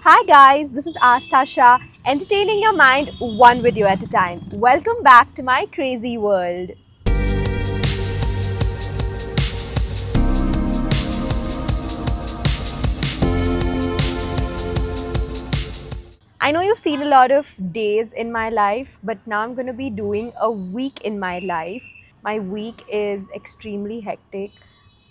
Hi guys, this is Astha Shah, entertaining your mind one video at a time. Welcome back to my crazy world. I know you've seen a lot of days in my life, but now I'm going to be doing a week in my life. My week is extremely hectic.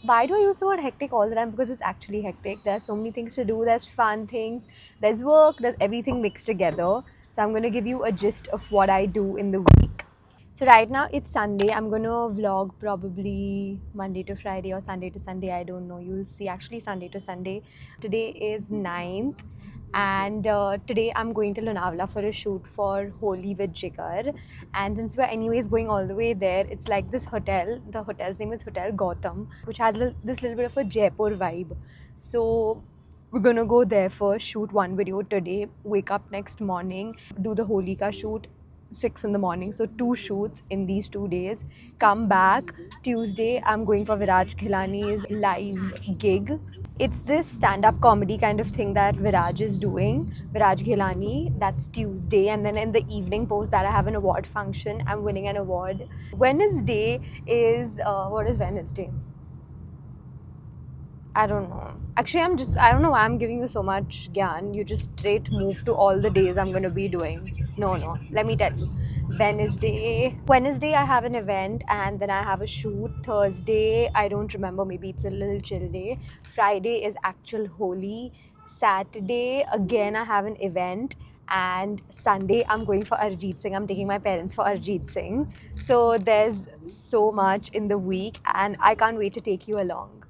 Why do I use the word hectic all the time? Because it's actually hectic. There are so many things to do. There's fun things, there's work, there's everything mixed together. So I'm going to give you a gist of what I do in the week. So right now it's Sunday. I'm gonna vlog probably Monday to Friday or Sunday to Sunday. I don't know. You'll see. Actually, Sunday to Sunday. Today is 9th, and today I'm going to Lonavala for a shoot for Holi with Jigar. And since we're anyways going all the way there, it's like this hotel. The hotel's name is Hotel Gautam, which has this little bit of a Jaipur vibe. So we're gonna go there first, shoot one video today, wake up next morning, do the Holika shoot 6 in the morning. So 2 shoots in these 2 days. Come back. Tuesday, I'm going for Viraj Khilani's live gig. It's this stand-up comedy kind of thing that Viraj is doing. Viraj Khilani, that's Tuesday. And then in the evening post that I have an award function. I'm winning an award. Wednesday is, what is Wednesday? I don't know. Actually, I don't know why I'm giving you so much gyan. You just straight move to all the days I'm going to be doing. No. Let me tell you. Wednesday, I have an event and then I have a shoot. Thursday, I don't remember. Maybe it's a little chill day. Friday is actual Holi. Saturday, again, I have an event. And Sunday, I'm going for Arjit Singh. I'm taking my parents for Arjit Singh. So there's so much in the week and I can't wait to take you along.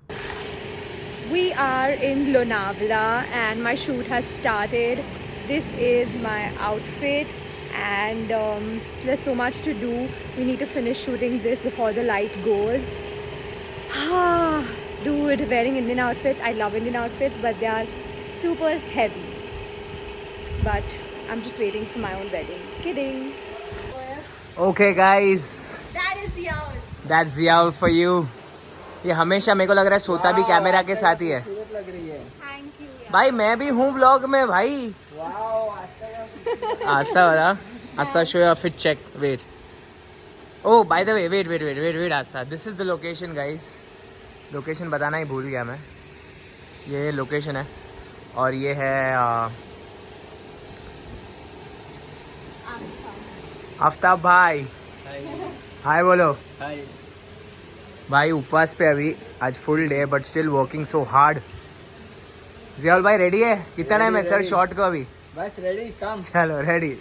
We are in Lonavala and my shoot has started. This is my outfit and there's so much to do. We need to finish shooting this before the light goes. Dude, wearing Indian outfits. I love Indian outfits, but they are super heavy. But I'm just waiting for my own wedding. Kidding. Okay guys, That is the hour. that's the hour for you. ये हमेशा मेरे को लग रहा है सोता भी camera के साथ ही है. Thank you. भाई मैं भी हूँ व्लॉग में भाई. आस्था वाला Aastha show your fit check. Wait. Oh by the way wait Aastha. This is the location guys. Location बताना ही भूल गया मैं. ये लोकेशन है और ये है आफ्ताब भाई. हाय बोलो. भाई उपवास पे अभी आज full day but still working so hard. Juyal भाई रेडी है? कितना टाइम है सर शॉट को अभी? बस रेडी कम. चलो रेडी.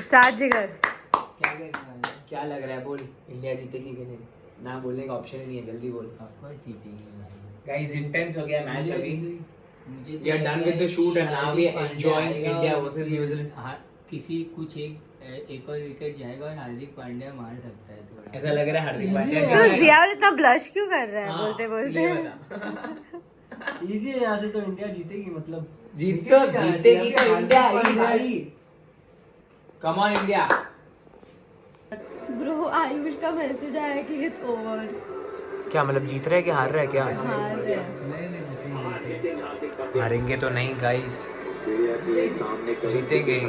Start Jigar. क्या लग रहा है? बोल. इंडिया जीतेगी कि नहीं? ना बोलने का ऑप्शन ही नहीं है. जल्दी बोल. गाइस इंटेंस हो गया मैच अभी. We are done with the shoot and now we are enjoying India versus New Zealand. किसी कुछ एक और विकेट जाएगा और हार्दिक पांड्या मार सकता है थोड़ा. ऐसा लग रहा है हार्दिक पांड्या. तो जियाल इतना ब्लश क्यों कर रहा है बोलते बोलते? इजी है. यहाँ से तो इंडिया जीतेगी. मतलब जीतेगी तो इंडिया ही भाई. Come on India. Bro Ayush का मैसेज आया कि इट्स ओवर. क्या मतलब जीत रहे हैं कि हार रहे हैं? क्या हार रहे हैं. हारेंगे तो नहीं गाइस, जीतेंगे.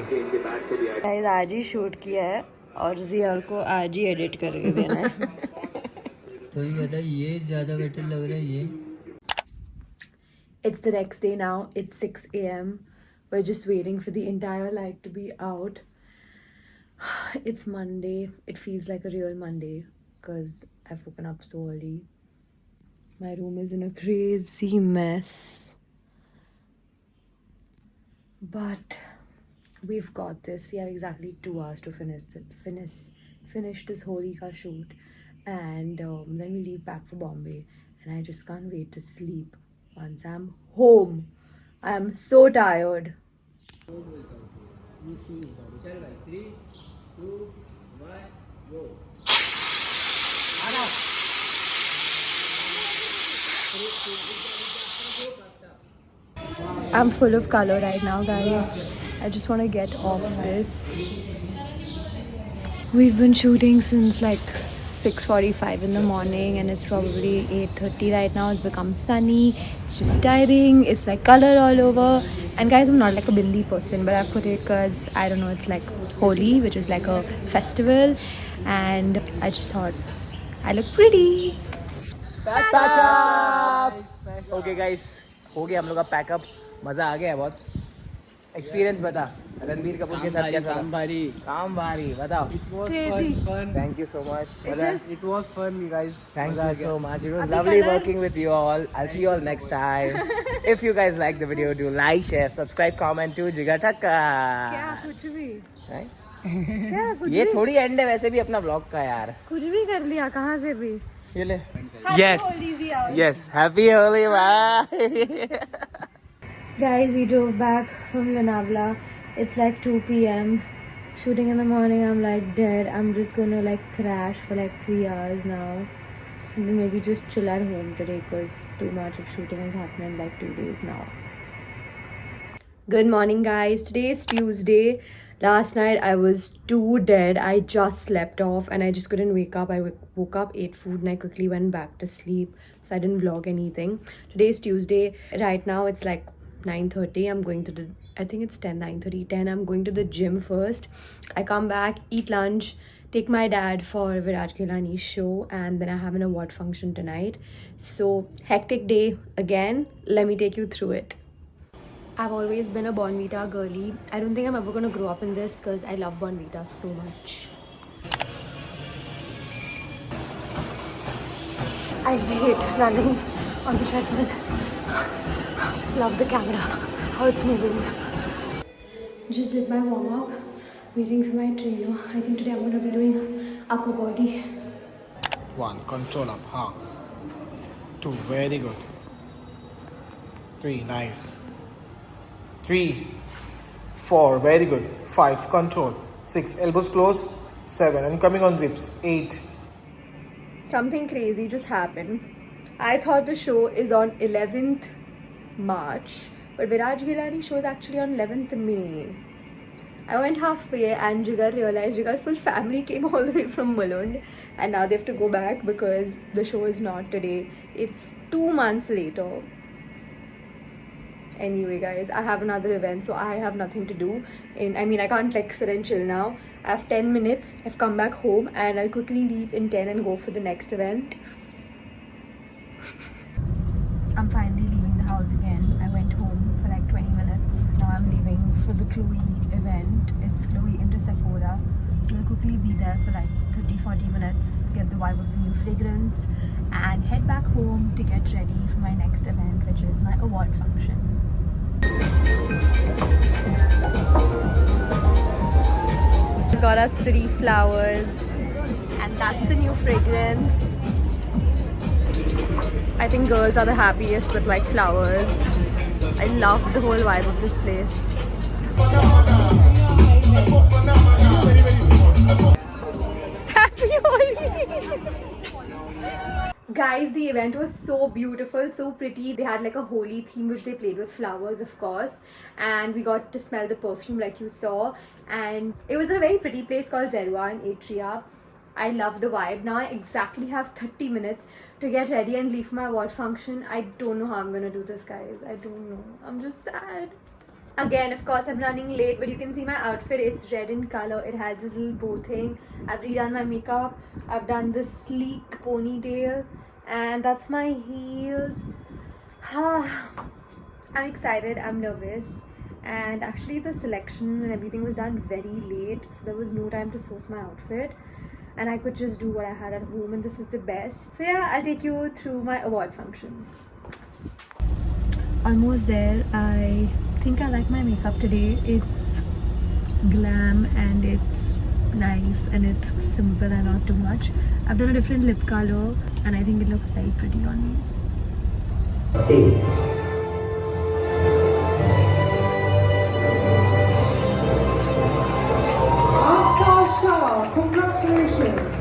गाइस आज ही शूट किया है और जियाल को आज ही एडिट करके देना है. तो ये बता, ये ज्यादा बेटर लग रहा है ये. It's the next day now. It's 6 a.m. We're just waiting for the entire light to be out. It's Monday. It feels like a real Monday because I've woken up so early. My room is in a crazy mess. But we've got this. We have exactly 2 hours to finish this Holika shoot. And then we leave back for Bombay. And I just can't wait to sleep once I'm home. I am so tired. चल भाई 3, 2, 1 go. I'm full of color right now, guys. I just want to get off this. We've been shooting since like 6:45 in the morning, and it's probably 8:30 right now. It's become sunny. It's just tiring. It's like color all over. And guys, I'm not like a bindi person, but I put it because I don't know. It's like Holi, which is like a festival, and I just thought I look pretty. Pack up okay guys हो गया हम लोग का pack up मज़ा आ गया है बहुत experience बता रणबीर कपूर के साथ कैसा काम भारी काम भारी बताओ thank you so much It was fun, guys. Thank you so much. It was lovely working with you all. I'll see you all next time. If you guys like the video, do like, share, subscribe, comment to Jigar Thakka. कुछ भी Right? ये थोड़ी and है वैसे भी अपना vlog का यार. कुछ भी कर लिया कहाँ से भी. ये ले. Yes. Happy Holi, bye. Guys, we drove back from Lonavala. It's like 2 p.m. Shooting in the morning, I'm like dead. I'm just gonna like crash for like 3 hours now. And then maybe just chill at home today because too much of shooting has happened in like 2 days now. Good morning, guys. Today is Tuesday. Last night I was too dead. I just slept off and I just couldn't wake up. I woke up, ate food, and I quickly went back to sleep. So I didn't vlog anything. Today is Tuesday. Right now it's like 9:30. I'm going to the, I think it's 10, 9:30, 10. I'm going to the gym first. I come back, eat lunch, take my dad for Viraj Ghelani's show, and then I have an award function tonight. So hectic day again. Let me take you through it. I've always been a Bonvita girly. I don't think I'm ever gonna grow up in this because I love Bonvita so much. I hate running on the treadmill. Love the camera, how it's moving. Just did my warm up, waiting for my trainer. I think today I'm gonna be doing upper body. 1. Control up. Ha. 2. Very good. 3. Nice. 3. 4. Very good. 5. Control. 6. Elbows close. 7. And coming on grips. 8. Something crazy just happened. I thought the show is on 11th March, but Viraj Ghelani show is actually on 11th May. I went halfway and Jigar realized Jigar's full family came all the way from Mulund and now they have to go back because the show is not today. It's 2 months later. Anyway, guys, I have another event, so I have nothing to do. I can't like sit and chill now. I have 10 minutes. I've come back home and I'll quickly leave in 10 and go for the next event. I'm finally leaving the house again. I went home for like 20 minutes. Now I'm leaving for the Chloe event. It's Chloe into Sephora. I'll quickly be there for like 30-40 minutes, get the vibe of the new fragrance, and head back home to get ready for my next event, which is my award function. Got us pretty flowers, and that's the new fragrance. I think girls are the happiest with like flowers. I love the whole vibe of this place. Happy Holi! Guys, the event was so beautiful, so pretty. They had like a Holi theme which they played with flowers, of course, and we got to smell the perfume like you saw, and it was in a very pretty place called Zerua in Atria. I love the vibe. Now I exactly have 30 minutes to get ready and leave for my award function. I don't know how I'm gonna do this, guys. I don't know. I'm just sad. Again, of course, I'm running late, but you can see my outfit. It's red in color. It has this little bow thing. I've redone my makeup. I've done this sleek ponytail, and that's my heels. I'm excited. I'm nervous. And actually, the selection and everything was done very late, so there was no time to source my outfit. And I could just do what I had at home, and this was the best. So yeah, I'll take you through my award function. Almost there. I think I like my makeup today. It's glam and it's nice and it's simple and not too much. I've done a different lip color and I think it looks very pretty on me. 8. Congratulations.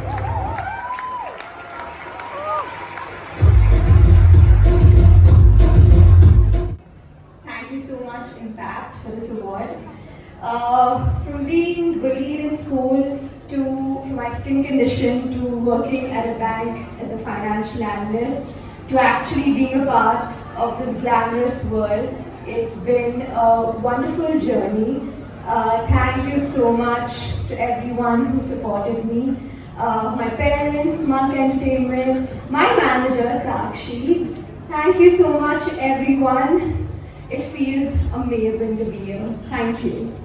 my skin condition to working at a bank as a financial analyst to actually being a part of this glamorous world. It's been a wonderful journey. Thank you so much to everyone who supported me. My parents, Monk Entertainment, my manager Sakshi. Thank you so much everyone. It feels amazing to be here. Thank you.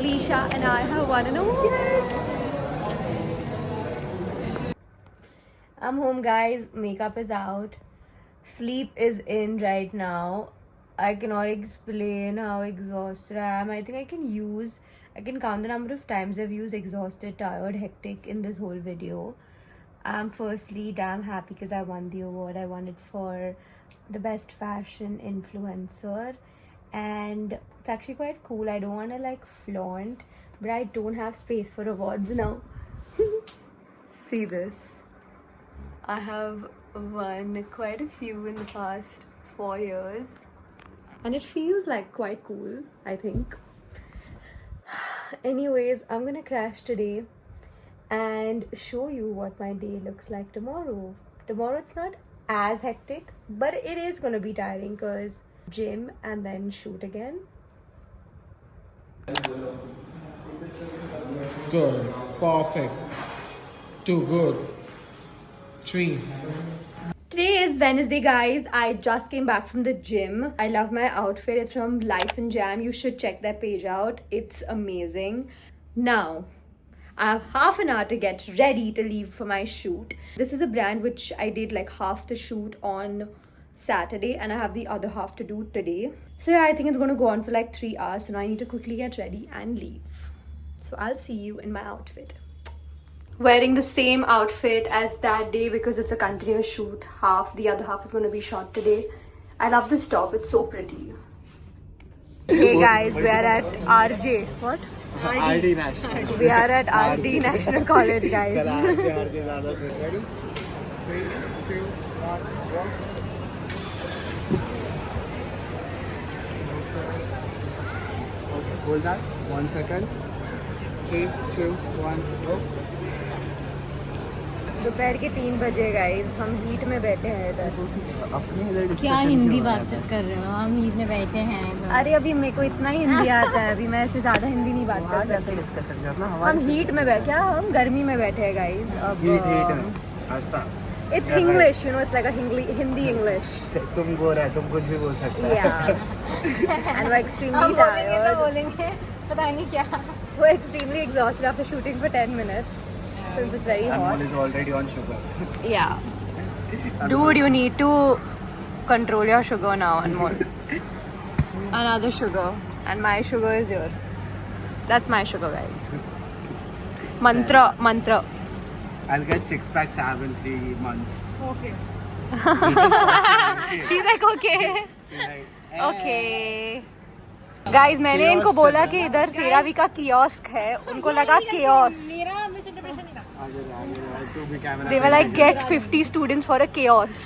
Leisha and I have won an award. I'm home, guys. Makeup is out. Sleep is in right now. I cannot explain how exhausted I am. I think I can count the number of times I've used exhausted, tired, hectic in this whole video. I'm firstly damn happy because I won the award. I won it for the best fashion influencer, and it's actually quite cool. I don't want to like flaunt, but I don't have space for awards now. See this. I have won quite a few in the past 4 years, and it feels like quite cool, I think. Anyways, I'm gonna crash today and show you what my day looks like tomorrow. Tomorrow it's not as hectic, but it is gonna be tiring because gym and then shoot again. Good. Perfect. 2 good. 3. Today is Wednesday, guys. I just came back from the gym. I love my outfit. It's from Life and Jam. You should check that page out. It's amazing. Now, I have half an hour to get ready to leave for my shoot. This is a brand which I did like half the shoot on Saturday, and I have the other half to do today. So yeah, I think it's going to go on for like 3 hours. So now I need to quickly get ready and leave. So I'll see you in my outfit. Wearing the same outfit as that day because it's a continuous shoot. The other half is going to be shot today. I love this top. It's so pretty. Hey guys, we are at RJ. What? RD National. We are at RD National College, guys. Ready? 3, 2, 1, go. Okay, hold that. 1 second. 3, 2, 1, go. दोपहर के 3 बजे guys, हम heat में बैठे हैं इधर. क्या हिंदी बात कर रहे हो? हम हीट में बैठे हैं. अरे अभी मेरे को इतना ही हिंदी आता है, अभी मैं ऐसे ज्यादा हिंदी नहीं बात कर सकती. हम हीट में बैठे, क्या हम गर्मी में बैठे हैं गाइस. अब it's English, you know, it's like a Hindi English. तुम गोरा है, तुम कुछ भी बोल सकते हो. Yeah. And we're extremely tired. बोलेंगे पता नहीं क्या. We're extremely exhausted after shooting for 10 minutes. Since it's very hot. Anmol is already on sugar. Yeah. Dude, you need to control your sugar now, Anmol. Another sugar. And my sugar is here. That's my sugar, guys. Mantra. I'll get 6 packs ab in 3 months. Okay. She's She's like, okay. like, Okay. Guys मैंने इनको बोला कि इधर सेरावी का kiosk है, उनको लगा chaos. They were like, get 50 students for a chaos.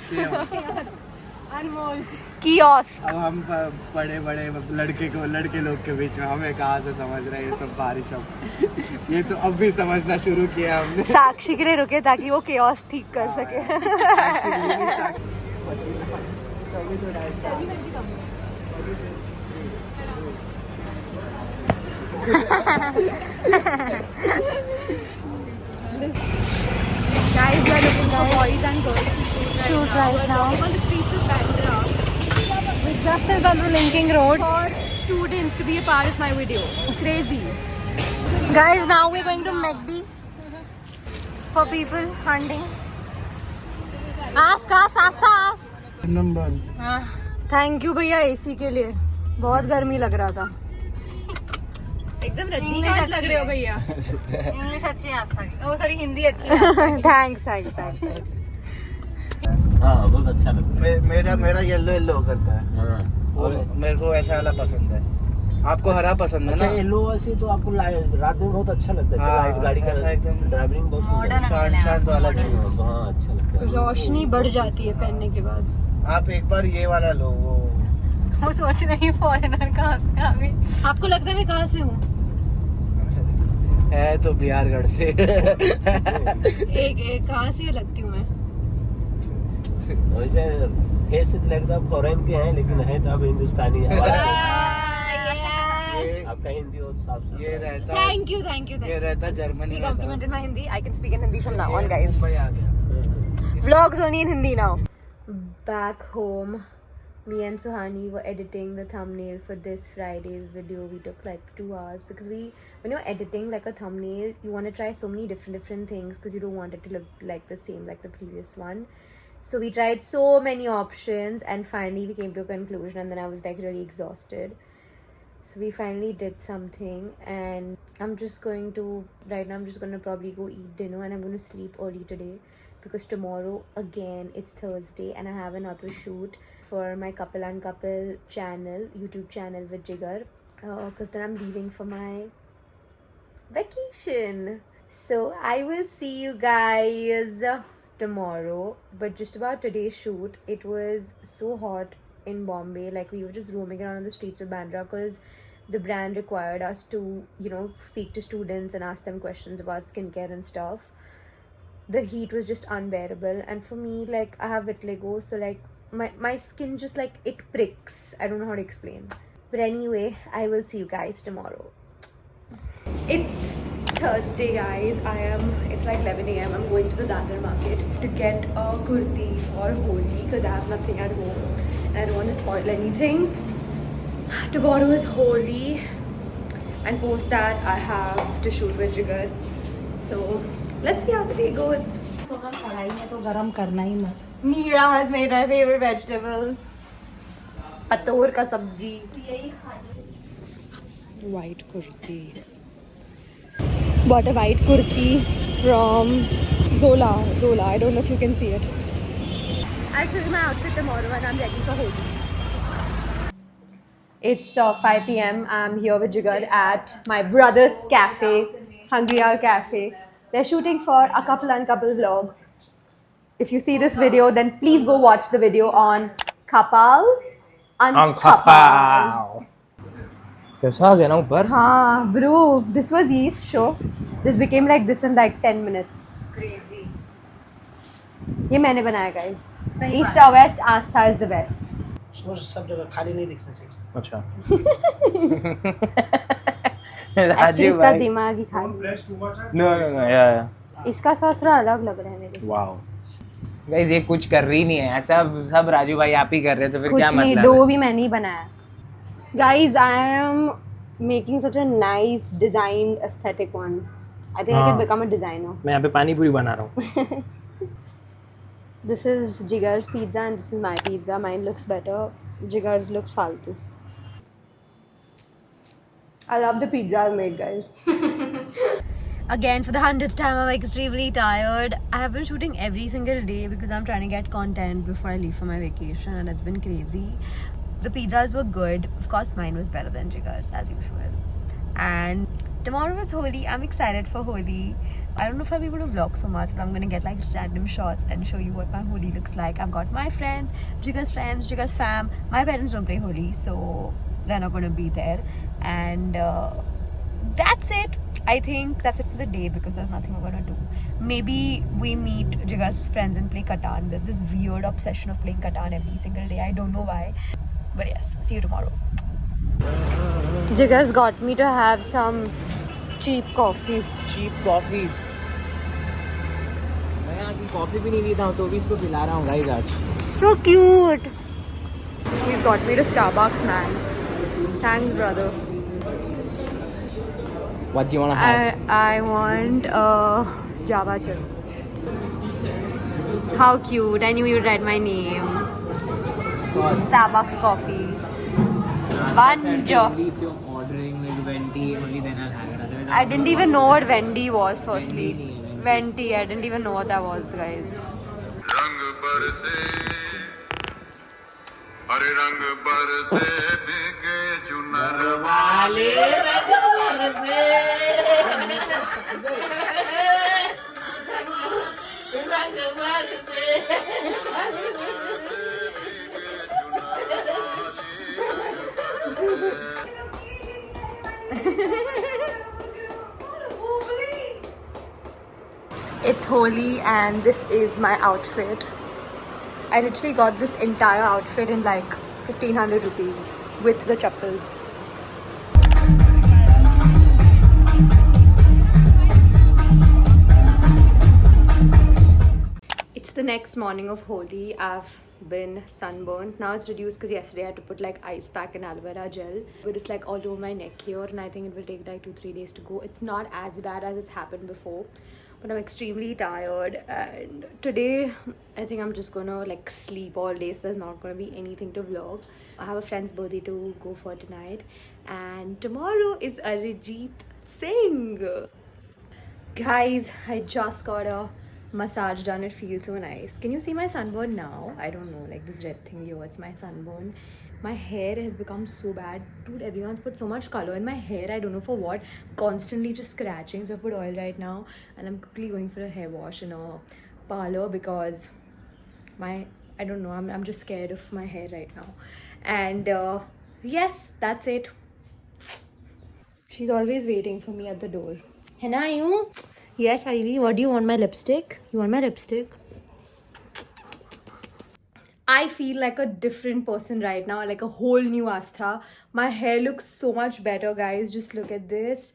Kiosk. अब हम बड़े लड़के लोग के बीच में हमें कहाँ से समझ रहे हैं ये सब बारिश. अब ये तो अब भी समझना शुरू किया हमने. साक्षी के लिए रुके ताकि वो केओस ठीक कर सके. Guys, we are looking for boys and girls to shoot right now on the streets of Bandra, which just is on the linking road, for students to be a part of my video. Crazy. Guys, now we're going to McD for people hunting. Ask. Number. Thank you भैया AC के लिए, बहुत गर्मी लग रहा था. एकदम रजनीकांत लग रहे हो भैया. इंग्लिश अच्छी है आस्था की. ओ सॉरी, हिंदी अच्छी है. थैंक्स. हाँ बहुत अच्छा लगता है. मेरा येलो करता है. और मेरे को ऐसा वाला पसंद है. आपको हरा पसंद है ना? येलो ऐसे तो आपको रात में बहुत अच्छा लगता है. लाइट गाड़ी का एकदम ड्राइविंग बहुत शांत वाला. हाँ अच्छा लगता है. रोशनी बढ़ जाती है पहनने के बाद. आप एक बार ये वाला लो. वो सोच रही फॉरेनर कहाँ से आ गई. आपको लगता है मैं कहाँ से हूँ? है तो बिहारगढ़ से। एक कहाँ से लगती हूँ मैं? वैसे फेस से लगता फॉरेन के हैं, लेकिन है तो आप हिंदुस्तानी हैं। आपका हिंदी बहुत साफ सुथरा ये है। रहता Thank you. ये रहता जर्मनी He में था। complimented my Hindi. I can speak in Hindi from now on, guys. Mumbai आ गया। Vlogs only in Hindi now. Back home, me and Suhani were editing the thumbnail for this Friday's video. We took like 2 hours because when you're editing like a thumbnail, you want to try so many different things because you don't want it to look like the same like the previous one. So we tried so many options and finally we came to a conclusion, and then I was like really exhausted. So we finally did something, and I'm just going to probably go eat dinner, and I'm going to sleep early today because tomorrow again it's Thursday and I have another shoot for my Couple and Couple channel, YouTube channel with Jigar, because then I'm leaving for my vacation. So I will see you guys tomorrow. But just about today's shoot, it was so hot in Bombay. Like, we were just roaming around on the streets of Bandra because the brand required us to, speak to students and ask them questions about skincare and stuff. The heat was just unbearable, and for me, like, I have vitiligo, so like my skin just like it pricks. I don't know how to explain. But anyway, I will see you guys tomorrow. It's Thursday, guys. It's like 11 a.m. I'm going to the Dadar market to get a kurti for Holi because I have nothing at home and I don't want to spoil anything. Tomorrow is Holi, and post that I have to shoot with Jigar. So let's see how the day goes. कढ़ाई में तो गरम करना ही मत. Meera has made my favorite vegetable, pator ka sabji. White kurti. Bought a white kurti from Zola. I don't know if you can see it. I'll show you my outfit tomorrow when I'm ready for Holi. It's 5 p.m. I'm here with Jigar at my brother's cafe, Hungry Hour Cafe. They're shooting for a Couple and Couple vlog. If you see this video, then please go watch the video on Kapal. Kapal. कैसा आ गया ना ऊपर? हाँ, bro, this was East show. This became like this in like 10 minutes. Crazy. ये मैंने बनाया, guys. East or West, Astha is the best. सब जगह खाली नहीं दिखना चाहिए. अच्छा. Actually, इसका दिमाग ही खाली. No, yeah. इसका सॉस थोड़ा अलग लग रहा है मेरे से. Wow. Guys, ये कुछ कर रही नहीं है. ऐसा सब राजू भाई आप ही कर रहे हैं, तो फिर क्या कुछ नहीं, मतलब? डो भी मैंने ही बनाया. Guys, I am making such a nice designed aesthetic one. I think I can become a designer. मैं यहाँ पे पानी पूरी बना रहा हूँ. This is Jigar's pizza and this is my pizza. Mine looks better. Jigar's looks faltu. I love the pizza I've made, guys. Again, for the 100th time, I'm extremely tired. I have been shooting every single day because I'm trying to get content before I leave for my vacation, and it's been crazy. The pizzas were good. Of course, mine was better than Jigar's, as usual. And tomorrow is Holi. I'm excited for Holi. I don't know if I'll be able to vlog so much, but I'm gonna get like random shots and show you what my Holi looks like. I've got my friends, Jigar's fam. My parents don't play Holi, so they're not gonna be there. And that's it. I think that's it for the day because there's nothing we're gonna do. Maybe we meet Jigar's friends and play Catan. There's this weird obsession of playing Catan every single day. I don't know why. But yes, see you tomorrow. Jigar's got me to have some cheap coffee. Cheap coffee. मैं यहाँ की coffee भी नहीं पीता हूँ, तो भी इसको पिला रहा हूँ guys आज. So cute. He's got me to Starbucks, man. Thanks, brother. What do you want to have? I want Java chip. How cute. I knew you'd read my name. Starbucks coffee. Bunch of. If you're ordering like venti, only then I'll have it. Otherwise, I didn't even know what Vendi was, firstly. Venti, I didn't even know what that was, guys. रंग बरसे अरे रंग बरसे भीगे चुनर वाले रंग बरसे रंग बरसे It's Holi and this is my outfit. I literally got this entire outfit in like 1500 rupees with the chappals. It's the next morning of Holi. I've been sunburned. Now it's reduced because yesterday I had to put like ice pack and aloe vera gel. But it's like all over my neck here and I think it will take like 2-3 days to go. It's not as bad as it's happened before. But I'm extremely tired and today I think I'm just gonna like sleep all day, so there's not gonna be anything to vlog. I have a friend's birthday to go for tonight and tomorrow is Arijit Singh. Guys, I just got a massage done. It feels so nice. Can you see my sunburn now? I don't know, like this red thing here, it's my sunburn. My hair has become so bad. Dude, everyone's put so much color in my hair. I don't know for what. Constantly just scratching. So I put oil right now. And I'm quickly going for a hair wash in a parlor because I don't know. I'm just scared of my hair right now. And yes, that's it. She's always waiting for me at the door. Henna, you? Yes, Ivy. What do you want? My lipstick? You want my lipstick? I feel like a different person right now, like a whole new Astha. My hair looks so much better, guys. Just look at this.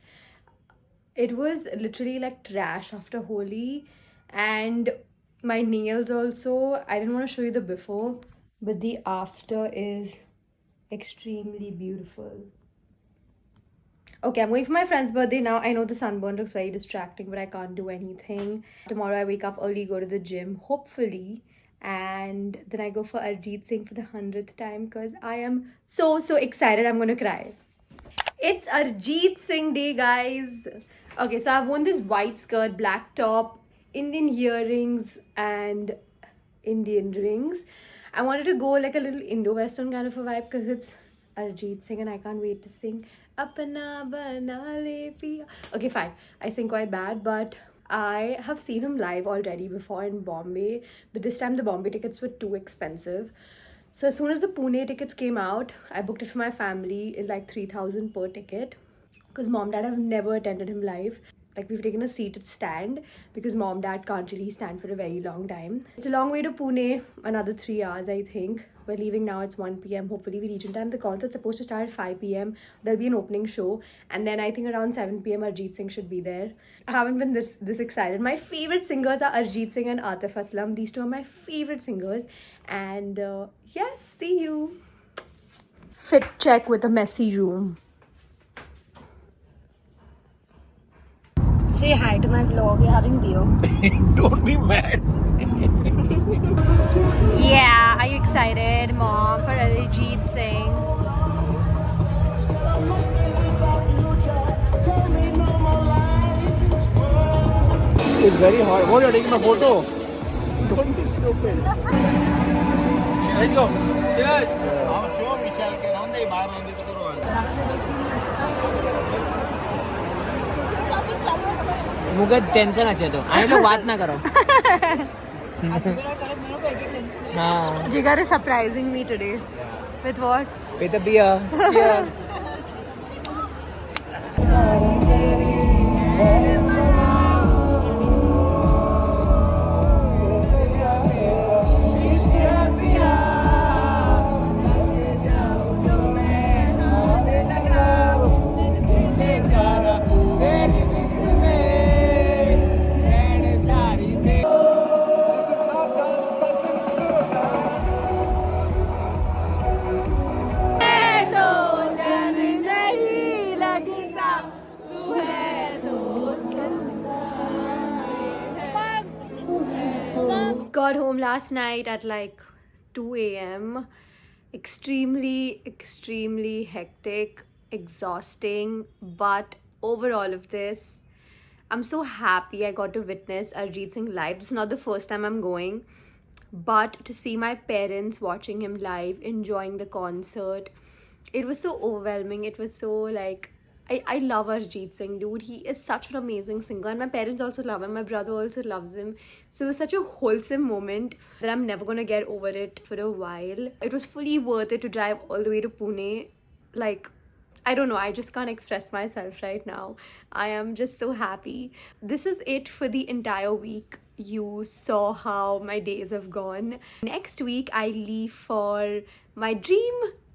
It was literally like trash after Holi. And my nails also. I didn't want to show you the before, but the after is extremely beautiful. Okay, I'm going for my friend's birthday now. I know the sunburn looks very distracting, but I can't do anything. Tomorrow I wake up early, go to the gym, hopefully. And then I go for Arijit Singh for the 100th time because I am so excited. I'm gonna cry. It's Arijit Singh day, guys. Okay, so I've worn this white skirt, black top, Indian earrings and Indian rings. I wanted to go like a little Indo-Western kind of a vibe because it's Arijit Singh and I can't wait to sing Apna Bana Le Piya. Okay, fine. I sing quite bad, but I have seen him live already before in Bombay, but this time the Bombay tickets were too expensive. So as soon as the Pune tickets came out, I booked it for my family in like 3,000 per ticket because mom and dad have never attended him live. Like we've taken a seated stand because mom and dad can't really stand for a very long time. It's a long way to Pune, another 3 hours I think. We're leaving now, it's 1 p.m. Hopefully we reach in time. The concert's supposed to start at 5 p.m. There'll be an opening show. And then I think around 7 p.m. Arijit Singh should be there. I haven't been this excited. My favorite singers are Arijit Singh and Atif Aslam. These two are my favorite singers. And yes, see you. Fit check with a messy room. Say hi to my vlog. You're having beer. Don't be mad. Yeah, are you excited, Mom, for Arijit Singh? It's very hot. What, you're taking a photo? Don't be stupid. Let's go. Cheers. मुझे tension अच्छे तो आई लोग बात ना करो. Jigar is surprising me today. With what? With a beer. Cheers. Got home last night at like 2 a.m. Extremely hectic, exhausting, but over all of this, I'm so happy I got to witness Arijit Singh live. This is not the first time I'm going, but to see my parents watching him live, enjoying the concert, it was so overwhelming. It was so like, I love Arijit Singh, dude. He is such an amazing singer and my parents also love him. My brother also loves him. So it was such a wholesome moment that I'm never gonna get over it for a while. It was fully worth it to drive all the way to Pune. Like, I don't know, I just can't express myself right now. I am just so happy. This is it for the entire week. You saw how my days have gone. Next week, I leave for my dream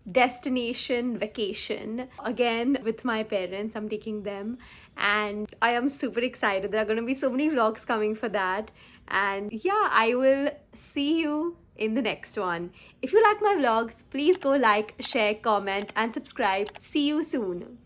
destination vacation again with my parents. I'm taking them, and I am super excited. There are going to be so many vlogs coming for that. And yeah, I will see you in the next one. If you like my vlogs, please go like, share, comment, and subscribe. See you soon.